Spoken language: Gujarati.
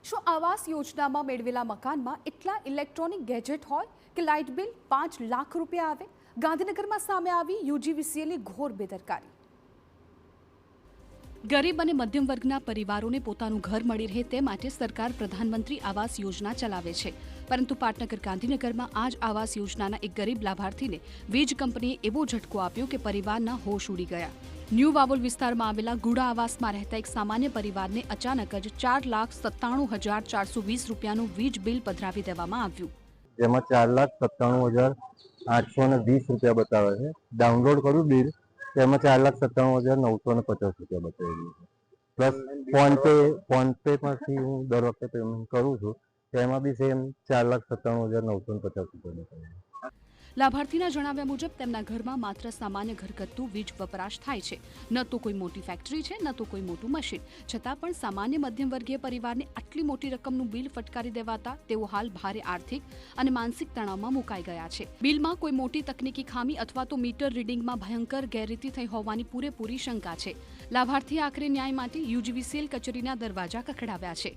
શું આવાસ યોજનામાં મેળવેલા મકાનમાં એટલા ઇલેક્ટ્રોનિક ગેજેટ હોય કે લાઇટ બિલ 5 લાખ રૂપિયા આવે? ગાંધીનગરમાં સામે આવી યુજીવીસીએલની ઘોર બેદરકારી। ગરીબ અને મધ્યમ વર્ગના પરિવારોને પોતાનું ઘર મળી રહે તે માટે સરકાર પ્રધાનમંત્રી આવાસ યોજના ચલાવે છે, પરંતુ પાટનગર ગાંધીનગરમાં આ જ આવાસ યોજનાના એક ગરીબ લાભાર્થીને વીજ કંપનીએ એવો ઝટકો આપ્યો કે પરિવારના હોશ ઉડી ગયા। ન્યૂ વાવોલ વિસ્તારમાં આવેલા ગુડા આવાસમાં રહેતા એક સામાન્ય પરિવારને અચાનક જ 4,97,420 રૂપિયાનું વીજ બિલ પધરાવી દેવામાં આવ્યું, જેમાં 4,97,820 રૂપિયા બતાવે છે। ડાઉનલોડ કર્યું બિલ, તેમાં 4,97,950 રૂપિયા બતાવેલું છે। પ્લસ ફોનપે પરથી હું દર વખતે પેમેન્ટ કરું છું, તેમાં બી સેમ 4,97,950 રૂપિયા બતાવેલું। લાભાર્થીના જણાવ્યા મુજબ તેમના ઘરમાં માત્ર સામાન્ય ઘરગથ્થુ વીજ વપરાશ થાય છે, ન તો કોઈ મોટી ફેક્ટરી છે, ન તો કોઈ મોટું મશીન, છતાં પણ સામાન્ય મધ્યમ વર્ગીય પરિવારને આટલી મોટી રકમનું બિલ ફટકારી દેવાતા તેઓ હાલ ભારે આર્થિક અને માનસિક તણાવમાં મુકાઈ ગયા છે। બિલમાં કોઈ મોટી તકનીકી ખામી અથવા તો મીટર રીડિંગમાં ભયંકર ગેરરીતિ થઈ હોવાની પૂરેપૂરી શંકા છે। લાભાર્થીએ આખરે ન્યાય માટે યુજીવીસીએલ કચેરીના દરવાજા ખખડાવ્યા છે।